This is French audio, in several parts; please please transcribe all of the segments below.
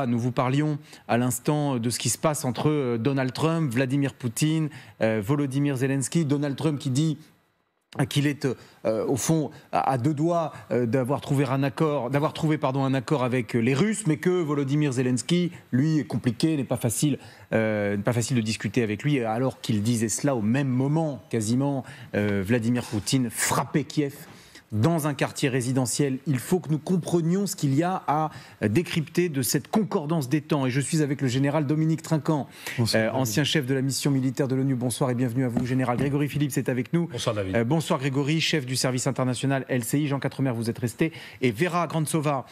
Nous vous parlions à l'instant de ce qui se passe entre Donald Trump, Vladimir Poutine, Volodymyr Zelensky. Donald Trump qui dit qu'il est au fond à deux doigts d'avoir trouvé un accord avec les Russes, mais que Volodymyr Zelensky, lui, est compliqué, n'est pas facile de discuter avec lui. Alors qu'il disait cela au même moment, quasiment, Vladimir Poutine frappait Kiev dans un quartier résidentiel. Il faut que nous comprenions ce qu'il y a à décrypter de cette concordance des temps. Et je suis avec le général Dominique Trinquant, ancien chef de la mission militaire de l'ONU. Bonsoir et bienvenue à vous. Général Grégory Phillips est avec nous. Bonsoir David. Bonsoir Grégory, chef du service international LCI. Jean Quatremer, vous êtes resté. Et Vera Grandseva,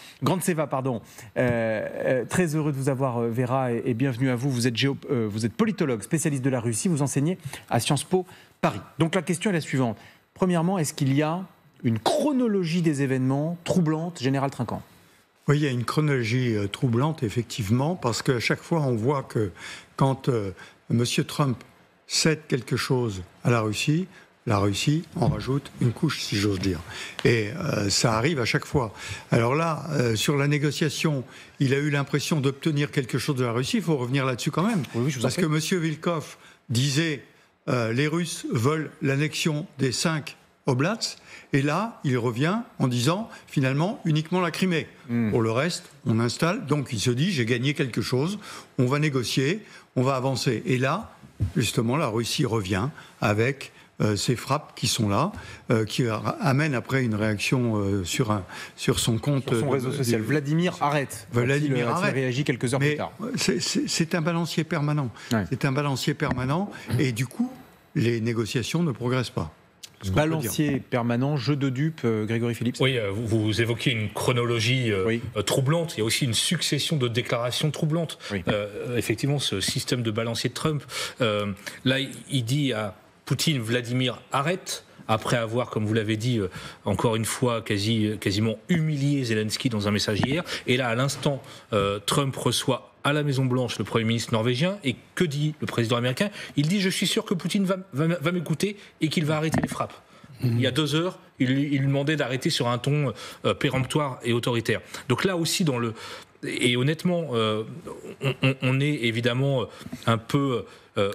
très heureux de vous avoir Vera et bienvenue à vous. Vous êtes politologue, spécialiste de la Russie. Vous enseignez à Sciences Po Paris. Donc la question est la suivante. Premièrement, est-ce qu'il y a une chronologie des événements troublante, Général Trinquant? Oui, il y a une chronologie troublante, effectivement, parce qu'à chaque fois, on voit que quand M. Trump cède quelque chose à la Russie en rajoute une couche, si j'ose dire. Et ça arrive à chaque fois. Alors là, sur la négociation, il a eu l'impression d'obtenir quelque chose de la Russie. Il faut revenir là-dessus quand même. Oui, parce que M. Vilkov disait les Russes veulent l'annexion des 5 Oblats, et là, il revient en disant, finalement, uniquement la Crimée. Pour le reste, on installe. Donc, il se dit, j'ai gagné quelque chose, on va négocier, on va avancer. Et là, justement, la Russie revient avec ces frappes qui sont là, qui amènent après une réaction sur son compte. Sur son réseau social. Vladimir arrête. Vladimir arrête. Réagit quelques heures plus tard. C'est un balancier permanent. Ouais. C'est un balancier permanent. Et du coup, les négociations ne progressent pas. Balancier permanent, jeu de dupes, Grégory Phillips. Oui, vous évoquez une chronologie troublante. Il y a aussi une succession de déclarations troublantes. Oui. Effectivement, ce système de balancier de Trump, là, il dit à Poutine, Vladimir, arrête. Après avoir, comme vous l'avez dit, encore une fois, quasiment humilié Zelensky dans un message hier. Et là, à l'instant, Trump reçoit à la Maison-Blanche le Premier ministre norvégien. Et que dit le président américain? Il dit « Je suis sûr que Poutine va m'écouter et qu'il va arrêter les frappes ». Il y a 2 heures, il lui demandait d'arrêter sur un ton péremptoire et autoritaire. Donc là aussi, et honnêtement, on est évidemment un peu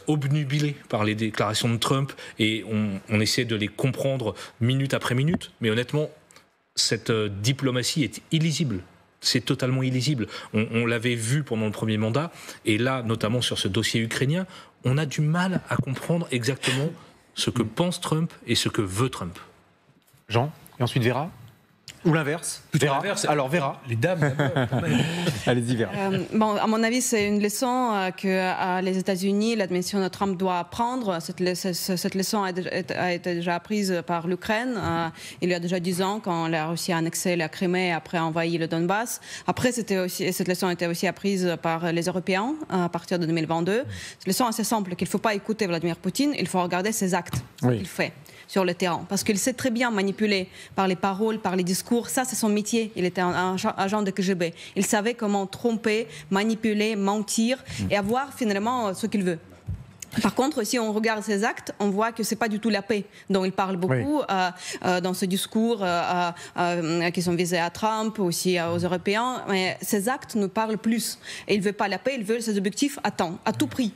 obnubilé par les déclarations de Trump et on essaie de les comprendre minute après minute. Mais honnêtement, cette diplomatie est illisible. C'est totalement illisible. On l'avait vu pendant le premier mandat, et là, notamment sur ce dossier ukrainien, on a du mal à comprendre exactement ce que pense Trump et ce que veut Trump. Jean, et ensuite Vera? Ou l'inverse? Alors Vera. Les dames. Allez-y Vera. À mon avis, c'est une leçon que les États-Unis, l'administration de Trump doit apprendre. Cette leçon a été déjà apprise par l'Ukraine il y a déjà 10 ans, quand la Russie a annexé la Crimée et après envahi le Donbass. Après, cette leçon a été aussi apprise par les Européens à partir de 2022. C'est une leçon assez simple, qu'il ne faut pas écouter Vladimir Poutine, il faut regarder ses actes, ce qu'il fait sur le terrain. Parce qu'il sait très bien manipuler par les paroles, par les discours. Ça, c'est son métier. Il était un agent de KGB. Il savait comment tromper, manipuler, mentir et avoir finalement ce qu'il veut. Par contre, si on regarde ses actes, on voit que c'est pas du tout la paix dont il parle beaucoup dans ce discours qui sont visés à Trump, aussi aux Européens. Mais ses actes nous parlent plus. Et il veut pas la paix, il veut ses objectifs à tout prix,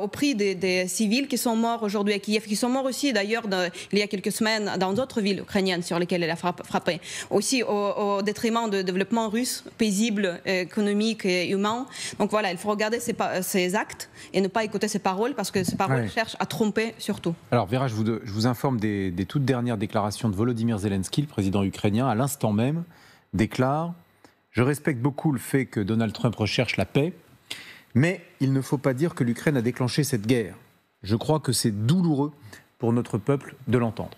au prix des civils qui sont morts aujourd'hui à Kiev, qui sont morts aussi d'ailleurs il y a quelques semaines dans d'autres villes ukrainiennes sur lesquelles elle a frappé. Aussi au détriment du développement russe, paisible, économique et humain. Donc voilà, il faut regarder ses actes et ne pas écouter ses paroles, parce que ces paroles cherchent à tromper surtout. Alors Vera, je vous informe des toutes dernières déclarations de Volodymyr Zelensky, le président ukrainien, à l'instant même, déclare « Je respecte beaucoup le fait que Donald Trump recherche la paix, mais il ne faut pas dire que l'Ukraine a déclenché cette guerre. Je crois que c'est douloureux pour notre peuple de l'entendre. »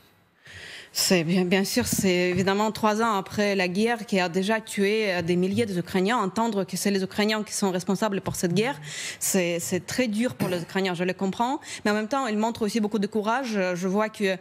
C'est bien sûr, c'est évidemment 3 ans après la guerre qui a déjà tué des milliers d'Ukrainiens. Entendre que c'est les Ukrainiens qui sont responsables pour cette guerre, c'est très dur pour les Ukrainiens, je le comprends. Mais en même temps, il montre aussi beaucoup de courage. Je vois que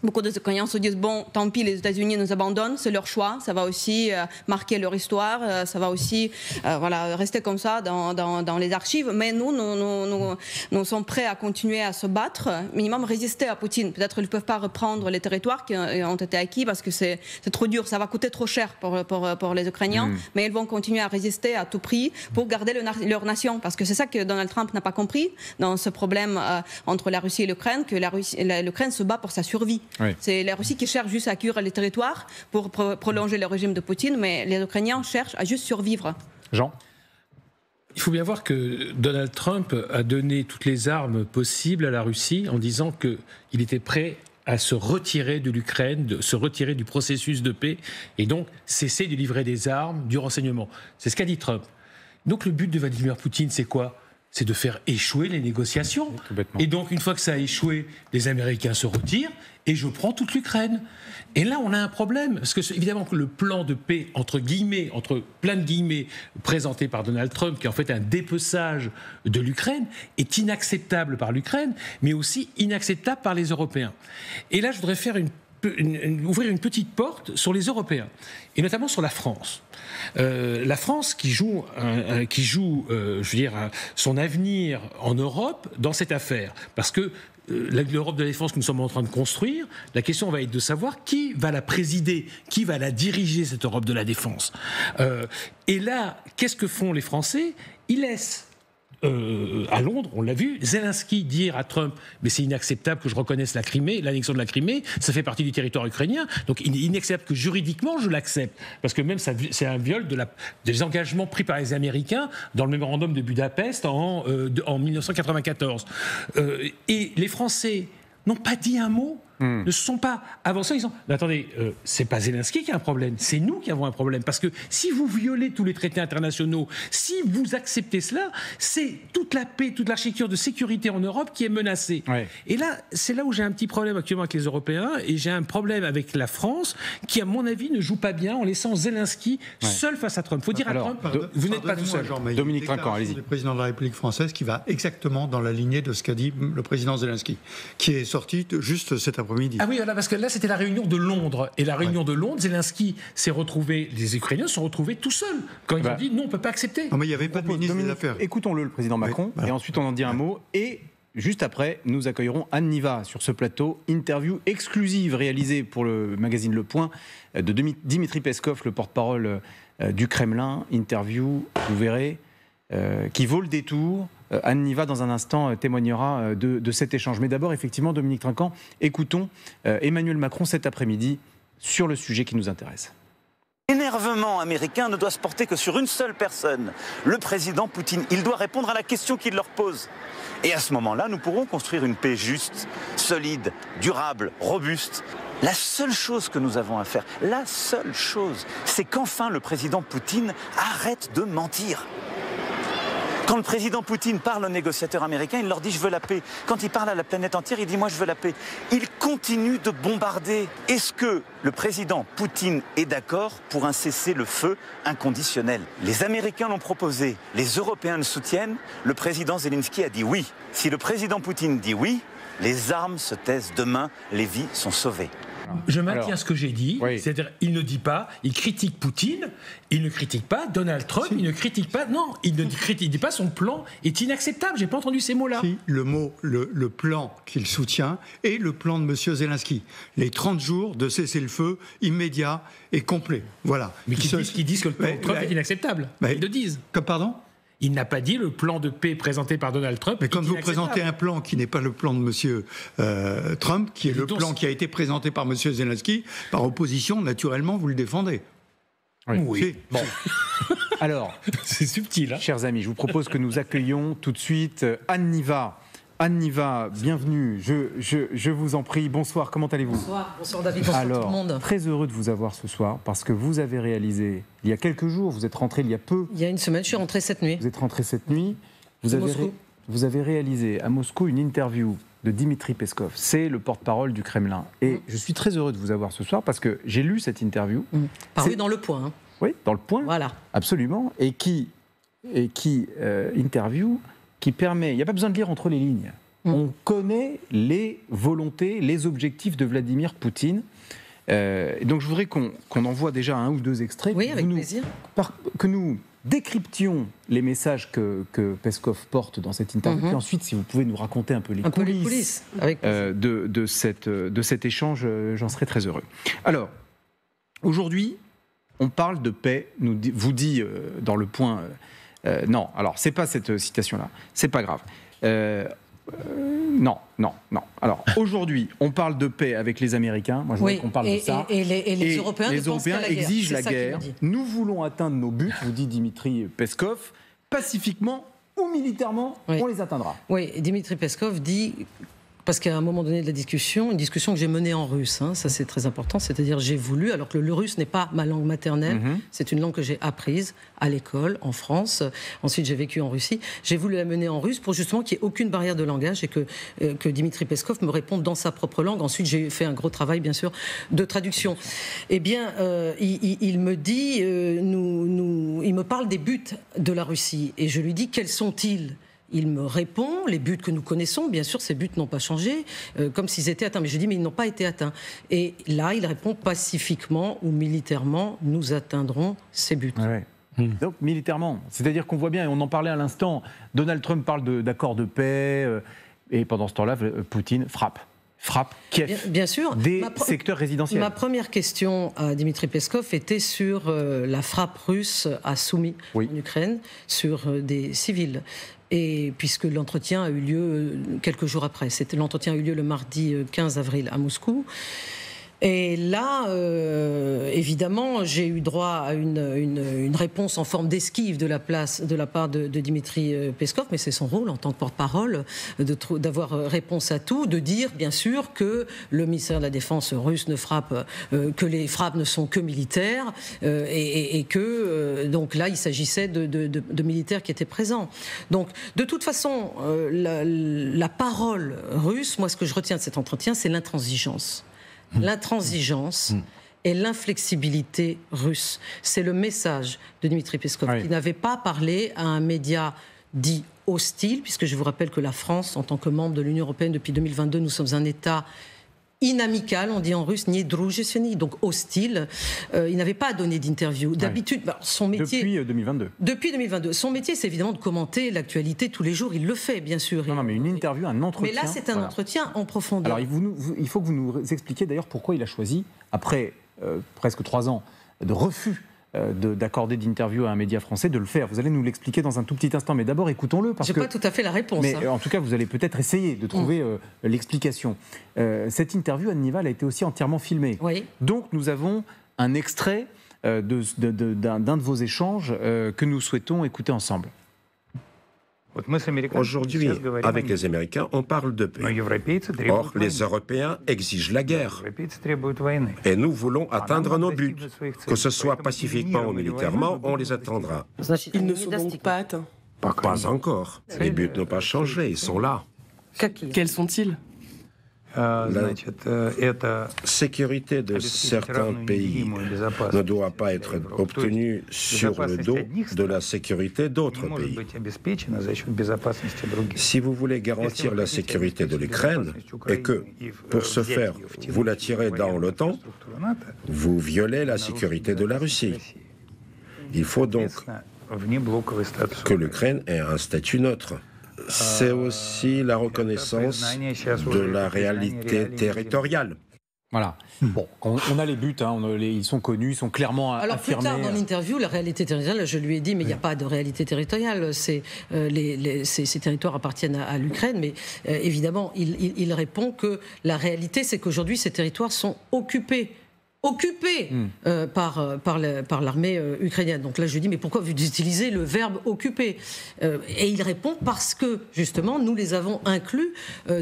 Beaucoup d'Ukrainiens se disent, bon, tant pis, les États-Unis nous abandonnent, c'est leur choix, ça va aussi marquer leur histoire, ça va aussi rester comme ça dans les archives. Mais nous sommes prêts à continuer à se battre, minimum résister à Poutine. Peut-être qu'ils ne peuvent pas reprendre les territoires qui ont été acquis parce que c'est trop dur, ça va coûter trop cher pour les Ukrainiens, mais ils vont continuer à résister à tout prix pour garder leur nation. Parce que c'est ça que Donald Trump n'a pas compris dans ce problème entre la Russie et l'Ukraine, que l'Ukraine se bat pour sa survie. Oui. C'est la Russie qui cherche juste à acquérir les territoires pour prolonger le régime de Poutine, mais les Ukrainiens cherchent à juste survivre. Jean ? Il faut bien voir que Donald Trump a donné toutes les armes possibles à la Russie en disant qu'il était prêt à se retirer de l'Ukraine, de se retirer du processus de paix et donc cesser de livrer des armes, du renseignement. C'est ce qu'a dit Trump. Donc le but de Vladimir Poutine, c'est quoi ? C'est de faire échouer les négociations. Et donc, une fois que ça a échoué, les Américains se retirent et je prends toute l'Ukraine. Et là, on a un problème. Parce que, évidemment, le plan de paix, entre plein de guillemets, présenté par Donald Trump, qui est en fait un dépeçage de l'Ukraine, est inacceptable par l'Ukraine, mais aussi inacceptable par les Européens. Et là, je voudrais faire ouvrir une petite porte sur les Européens, et notamment sur la France. La France qui joue son avenir en Europe dans cette affaire. Parce que l'Europe de la défense que nous sommes en train de construire, la question va être de savoir qui va la présider, qui va la diriger, cette Europe de la défense. Et là, qu'est-ce que font les Français ? Ils laissent à Londres, on l'a vu, Zelensky dire à Trump « mais c'est inacceptable que je reconnaisse la Crimée, l'annexion de la Crimée, ça fait partie du territoire ukrainien, donc il est inacceptable que juridiquement je l'accepte, parce que même c'est un viol des engagements pris par les Américains dans le mémorandum de Budapest en 1994. Et les Français n'ont pas dit un mot, ne se sont pas avancés en disant « mais attendez, c'est pas Zelensky qui a un problème, c'est nous qui avons un problème. Parce que si vous violez tous les traités internationaux, si vous acceptez cela, c'est toute la paix, toute l'architecture de sécurité en Europe qui est menacée. Ouais. » Et là, c'est là où j'ai un petit problème actuellement avec les Européens, et j'ai un problème avec la France, qui, à mon avis, ne joue pas bien en laissant Zelensky seul face à Trump. Il faut dire à Trump, vous n'êtes pas tout seul. Dominique Trinquant, allez-y. Le président de la République française qui va exactement dans la lignée de ce qu'a dit le président Zelensky, qui est sorti juste cet après-midi. Ah oui, voilà, parce que là, c'était la réunion de Londres. Et la réunion de Londres, Zelensky s'est retrouvé, les Ukrainiens se sont retrouvés tout seuls. Quand ils ont dit non, on ne peut pas accepter. Non, mais il n'y avait pas de ministre des Affaires. Écoutons-le, le président Macron, et ensuite on en dit un mot. Et juste après, nous accueillerons Anne Niva sur ce plateau. Interview exclusive réalisée pour le magazine Le Point de Dimitri Peskov, le porte-parole du Kremlin. Interview, vous verrez, qui vaut le détour. Anne Niva, dans un instant, témoignera de cet échange. Mais d'abord, effectivement, Dominique Trinquant, écoutons Emmanuel Macron cet après-midi sur le sujet qui nous intéresse. L'énervement américain ne doit se porter que sur une seule personne, le président Poutine. Il doit répondre à la question qu'il leur pose. Et à ce moment-là, nous pourrons construire une paix juste, solide, durable, robuste. La seule chose que nous avons à faire, la seule chose, c'est qu'enfin le président Poutine arrête de mentir. Quand le président Poutine parle aux négociateurs américains, il leur dit « je veux la paix ». Quand il parle à la planète entière, il dit « moi je veux la paix ». Il continue de bombarder. Est-ce que le président Poutine est d'accord pour un cessez-le-feu inconditionnel ? Les Américains l'ont proposé, les Européens le soutiennent, le président Zelensky a dit oui. Si le président Poutine dit oui, les armes se taisent demain, les vies sont sauvées. Je maintiens ce que j'ai dit, c'est-à-dire il ne dit pas, il critique Poutine, il ne critique pas Donald Trump, il ne critique pas, non, il ne dit pas son plan est inacceptable, j'ai pas entendu ces mots-là. Si, le plan qu'il soutient est le plan de M. Zelensky. Les 30 jours de cessez-le-feu immédiat et complet, voilà. Mais qui disent que le plan de Trump est inacceptable, ils le disent. Pardon ? Il n'a pas dit le plan de paix présenté par Donald Trump. Mais quand vous présentez un plan qui n'est pas le plan de M. Trump, qui est le plan qui a été présenté par M. Zelensky, par opposition, naturellement, vous le défendez. Oui. Bon. Alors, c'est subtil. Hein, chers amis, je vous propose que nous accueillions tout de suite Anne Niva. Anne Niva, bienvenue, je vous en prie. Bonsoir, comment allez-vous ? Bonsoir David, bonsoir tout le monde. Très heureux de vous avoir ce soir, parce que vous avez réalisé, il y a quelques jours, vous êtes rentré il y a peu. Il y a une semaine, je suis rentré cette nuit. Vous êtes rentré cette nuit, vous avez réalisé à Moscou une interview de Dimitri Peskov, c'est le porte-parole du Kremlin. Et je suis très heureux de vous avoir ce soir, parce que j'ai lu cette interview. Paru dans Le Point. Hein. Oui, dans Le Point, voilà. Absolument, et qui interview... qui permet, il n'y a pas besoin de lire entre les lignes, On connaît les volontés, les objectifs de Vladimir Poutine. Donc je voudrais qu'on envoie déjà 1 ou 2 extraits. Oui, avec plaisir. Que nous décryptions les messages que Peskov porte dans cette interview. Et ensuite, si vous pouvez nous raconter un peu les coulisses de cet échange, j'en serais très heureux. Alors, aujourd'hui, on parle de paix, vous dit dans le point... non, alors, c'est pas cette citation-là, c'est pas grave. Non. Alors, aujourd'hui, on parle de paix avec les Américains. Moi, je voudrais qu'on parle de ça. Et les Européens, exigent la guerre. Nous voulons atteindre nos buts, vous dit Dimitri Peskov, pacifiquement ou militairement, on les atteindra. Oui, Dimitri Peskov dit... Parce qu'à un moment donné de la discussion, une discussion que j'ai menée en russe, ça c'est très important, c'est-à-dire j'ai voulu, alors que le russe n'est pas ma langue maternelle, c'est une langue que j'ai apprise à l'école, en France, ensuite j'ai vécu en Russie, j'ai voulu la mener en russe pour justement qu'il n'y ait aucune barrière de langage et que Dimitri Peskov me réponde dans sa propre langue. Ensuite j'ai fait un gros travail bien sûr de traduction. Eh bien, il me dit, il me parle des buts de la Russie et je lui dis quels sont-ils ? Il me répond, les buts que nous connaissons, bien sûr, ces buts n'ont pas changé, comme s'ils étaient atteints. Mais je dis, mais ils n'ont pas été atteints. Et là, il répond pacifiquement ou militairement, nous atteindrons ces buts. Ouais. Donc, militairement, c'est-à-dire qu'on voit bien, et on en parlait à l'instant, Donald Trump parle d'accord de paix, et pendant ce temps-là, Poutine frappe Kiev, bien sûr, des secteurs résidentiels. Ma première question à Dimitri Peskov était sur la frappe russe à Soumy, en Ukraine, sur des civils. Et puisque l'entretien a eu lieu quelques jours après. L'entretien a eu lieu le mardi 15 avril à Moscou. Et là, évidemment, j'ai eu droit à une réponse en forme d'esquive de la part de Dimitri Peskov, mais c'est son rôle en tant que porte-parole d'avoir réponse à tout, de dire bien sûr que le ministère de la Défense russe ne frappe, que les frappes ne sont que militaires, et que donc là, il s'agissait de militaires qui étaient présents. Donc, de toute façon, la parole russe, moi, ce que je retiens de cet entretien, c'est l'intransigeance. L'intransigeance et l'inflexibilité russe. C'est le message de Dimitri Peskov, qui n'avait pas parlé à un média dit hostile, puisque je vous rappelle que la France, en tant que membre de l'Union européenne depuis 2022, nous sommes un État inamical, on dit en russe, недружественный, donc hostile. Il n'avait pas donné d'interview. D'habitude, son métier... Depuis 2022. Depuis 2022. Son métier, c'est évidemment de commenter l'actualité tous les jours. Il le fait, bien sûr. Non, mais une interview, un entretien... Mais là, c'est un entretien en profondeur. Alors, il faut que vous nous expliquiez d'ailleurs pourquoi il a choisi, après presque 3 ans de refus d'accorder d'interview à un média français, de le faire. Vous allez nous l'expliquer dans un tout petit instant, mais d'abord écoutons-le. Je n'ai pas tout à fait la réponse. Mais en tout cas, vous allez peut-être essayer de trouver l'explication. Cette interview, Anne Nival, a été aussi entièrement filmée. Oui. Donc nous avons un extrait d'un de vos échanges que nous souhaitons écouter ensemble. Aujourd'hui, avec les Américains, on parle de paix. Or, les Européens exigent la guerre. Et nous voulons atteindre nos buts. Que ce soit pacifiquement ou militairement, on les atteindra. Ils ne sont donc pas atteints. Pas encore. Les buts n'ont pas changé, ils sont là. Quels sont-ils ? La sécurité de certains pays ne doit pas être obtenue sur le dos de la sécurité d'autres pays. Si vous voulez garantir la sécurité de l'Ukraine et que, pour ce faire, vous la tirez dans l'OTAN, vous violez la sécurité de la Russie. Il faut donc que l'Ukraine ait un statut neutre. C'est aussi la reconnaissance de la réalité territoriale. Voilà. Bon, on a les buts, ils sont connus, ils sont clairement affirmés. Alors plus tard dans l'interview, la réalité territoriale, je lui ai dit, mais il n'y a pas de réalité territoriale. Ces territoires appartiennent à l'Ukraine, mais évidemment, il répond que la réalité, c'est qu'aujourd'hui, ces territoires sont occupés par l'armée ukrainienne. Donc là, je lui dis, mais pourquoi vous utilisez le verbe « occuper » Et il répond, parce que, justement, nous les avons inclus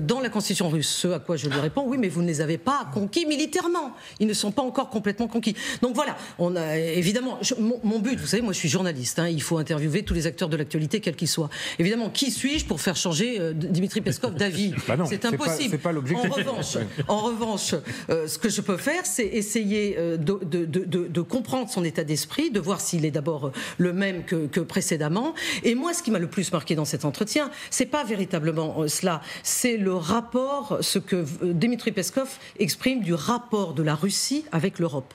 dans la constitution russe. Ce à quoi je lui réponds, oui, mais vous ne les avez pas conquis militairement. Ils ne sont pas encore complètement conquis. Donc voilà, on a, évidemment, mon but, vous savez, moi je suis journaliste, il faut interviewer tous les acteurs de l'actualité, quels qu'ils soient. Évidemment, qui suis-je pour faire changer Dimitri Peskov d'avis ? C'est impossible. C'est pas l'objectif. En revanche, ce que je peux faire, c'est essayer essayer de comprendre son état d'esprit, de voir s'il est d'abord le même que précédemment. Et moi, ce qui m'a le plus marqué dans cet entretien, c'est pas véritablement cela, c'est le rapport, ce que Dmitri Peskov exprime du rapport de la Russie avec l'Europe.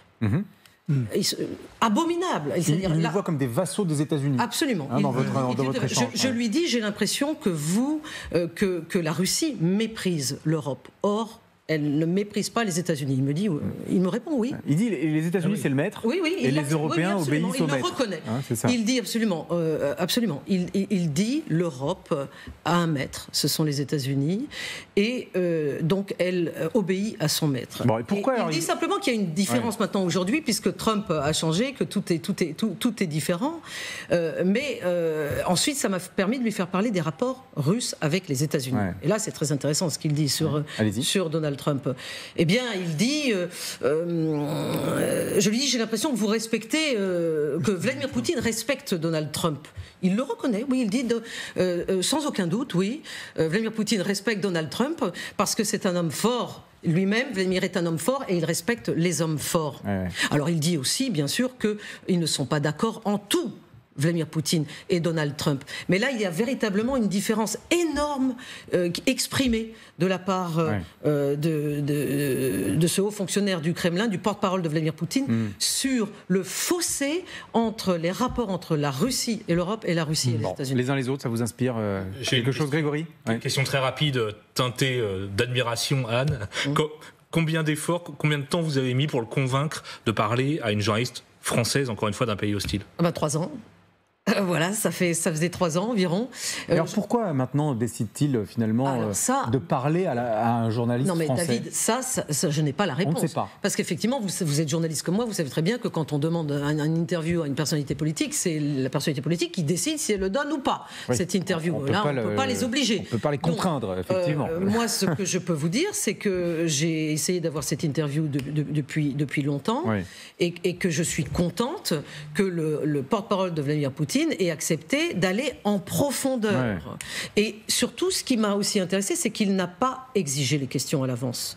Abominable. Il nous voit comme des vassaux des États-Unis. Absolument. Dans votre échange. Je lui dis, j'ai l'impression que la Russie méprise l'Europe. Or, elle ne méprise pas les États-Unis. Il me répond oui. Il dit les États-Unis c'est le maître, et les Européens obéissent au maître. Il le reconnaît. C'est ça. Il dit absolument. Il dit l'Europe a un maître, ce sont les États-Unis, et donc elle obéit à son maître. Bon, et pourquoi il dit simplement qu'il y a une différence maintenant aujourd'hui, puisque Trump a changé, que tout est différent. Mais ensuite, ça m'a permis de lui faire parler des rapports russes avec les États-Unis. Ouais. Et là, c'est très intéressant ce qu'il dit sur Donald Trump. Eh bien, il dit, je lui dis, j'ai l'impression que vous respectez, que Vladimir Poutine respecte Donald Trump. Il le reconnaît, oui, il dit sans aucun doute, oui, Vladimir Poutine respecte Donald Trump parce que c'est un homme fort. Lui-même, Vladimir est un homme fort et il respecte les hommes forts. Ouais. Alors il dit aussi, bien sûr, qu'ils ne sont pas d'accord en tout, Vladimir Poutine et Donald Trump. Mais là, il y a véritablement une différence énorme exprimée de la part de ce haut fonctionnaire du Kremlin, du porte-parole de Vladimir Poutine, sur le fossé entre les rapports entre la Russie et l'Europe et la Russie et les États-Unis. Les uns les autres, ça vous inspire quelque chose, Grégory ? Une question très rapide, teintée d'admiration, Anne. Combien d'efforts, combien de temps vous avez mis pour le convaincre de parler à une journaliste française, encore une fois, d'un pays hostile ? 3 ans. Voilà, ça faisait 3 ans environ. Alors pourquoi maintenant décide-t-il finalement de parler à un journaliste français ? Non mais David, ça, je n'ai pas la réponse. On ne sait pas. Parce qu'effectivement, vous êtes journaliste comme moi, vous savez très bien que quand on demande une interview à une personnalité politique, c'est la personnalité politique qui décide si elle le donne ou pas, cette interview. Là, on ne peut pas les obliger. On ne peut pas les contraindre, effectivement. Moi, ce que je peux vous dire, c'est que j'ai essayé d'avoir cette interview depuis longtemps et que je suis contente que le porte-parole de Vladimir Poutine ait accepté d'aller en profondeur. Ouais. Et surtout, ce qui m'a aussi intéressé, c'est qu'il n'a pas exigé les questions à l'avance,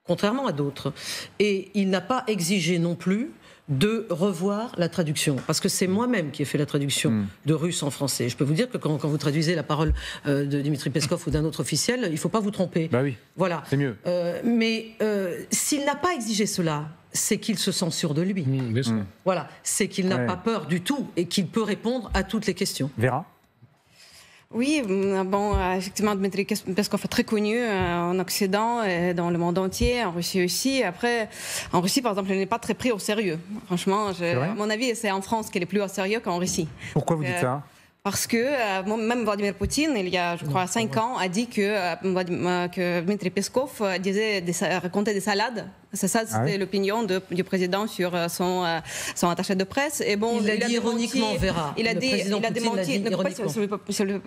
contrairement à d'autres. Et il n'a pas exigé non plus de revoir la traduction. Parce que c'est moi-même qui ai fait la traduction de russe en français. Je peux vous dire que quand vous traduisez la parole de Dmitri Peskov ou d'un autre officiel, il ne faut pas vous tromper. Bah oui, voilà. C'est mieux. Mais s'il n'a pas exigé cela, c'est qu'il se sent sûr de lui. Voilà, c'est qu'il n'a pas peur du tout et qu'il peut répondre à toutes les questions. Vera ? Oui, effectivement, Dmitri Peskov est très connu en Occident et dans le monde entier, en Russie aussi. Après, en Russie, par exemple, il n'est pas très pris au sérieux. Franchement, à mon avis, c'est en France qu'il est plus au sérieux qu'en Russie. Pourquoi vous dites ça ? Parce que même Vladimir Poutine, il y a, je crois, 5 ans, a dit que Dmitri Peskov racontait des salades. C'est ça, c'était l'opinion du président sur son attaché de presse. Et bon, il a dit ironiquement, Vera. Il a démenti. Ne coupez,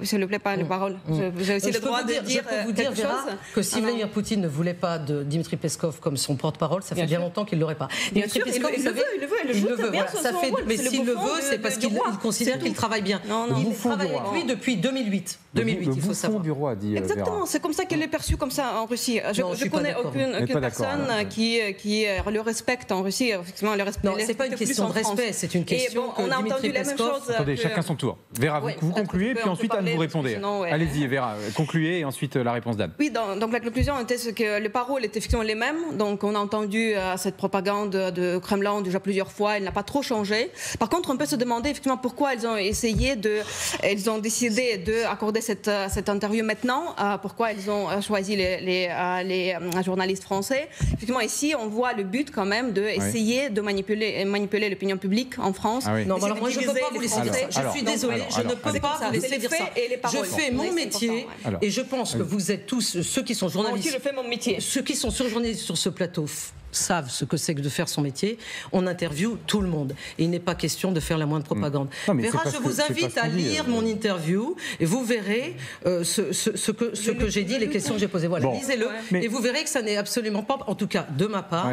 s'il vous plaît, pas les paroles. J'ai aussi le droit de dire je peux vous dire, Vera, que si Vladimir Poutine ne voulait pas de Dmitri Peskov comme son porte-parole, ça fait bien longtemps qu'il ne l'aurait pas. Bien sûr, il le veut. Mais s'il le veut, c'est parce qu'il considère qu'il travaille bien. Il travaille avec lui depuis 200008. Il faut savoir. Du roi, dit exactement, c'est comme ça qu'elle est perçue comme ça en Russie. Je connais aucune personne qui le respecte en Russie. Effectivement, le respect. Non, c'est pas une question de respect, c'est une question que Dmitri Peskov. Attendez, chacun son tour. Vera, vous concluez, puis ensuite Anne vous répondez. Allez-y, Vera, concluez et ensuite la réponse d'Anne. Oui, donc la conclusion était que les paroles étaient effectivement les mêmes. Donc on a entendu cette propagande de Kremlin déjà plusieurs fois. Elle n'a pas trop changé. Par contre, on peut se demander effectivement pourquoi ils ont décidé d'accorder cette interview maintenant. Pourquoi ils ont choisi les journalistes français. Effectivement, ici, on voit le but quand même d'essayer de manipuler l'opinion publique en France. Non, alors moi, je ne peux pas vous laisser dire ça. Je suis désolée, je ne peux pas vous laisser dire ça. Je fais mon métier et je pense que vous êtes tous, ceux qui sont journalistes... Moi aussi, je fais mon métier. Ceux qui sont journalistes sur ce plateau savent ce que c'est que de faire son métier. On interviewe tout le monde. Et il n'est pas question de faire la moindre propagande. Vera, je vous invite à lire mon interview et vous verrez ce que j'ai dit, les questions que j'ai posées. Voilà, lisez-le. Et vous verrez que ça n'est absolument pas, en tout cas de ma part,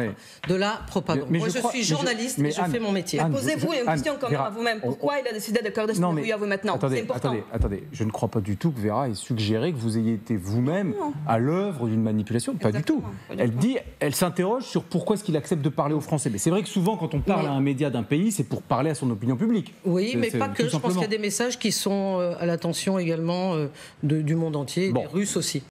de la propagande. Moi, je suis journaliste et je fais mon métier. Posez-vous une question quand même à vous-même. Pourquoi il a décidé d'accorder cette interview à vous maintenant ? C'est important. Attendez. Je ne crois pas du tout que Vera ait suggéré que vous ayez été vous-même à l'œuvre d'une manipulation. Pas du tout. Elle s'interroge sur pourquoi est-ce qu'il accepte de parler aux Français. Mais c'est vrai que souvent, quand on parle à un média d'un pays, c'est pour parler à son opinion publique. Oui, mais pas que. Je pense qu'il y a des messages qui sont à l'attention également du monde entier, des Russes aussi.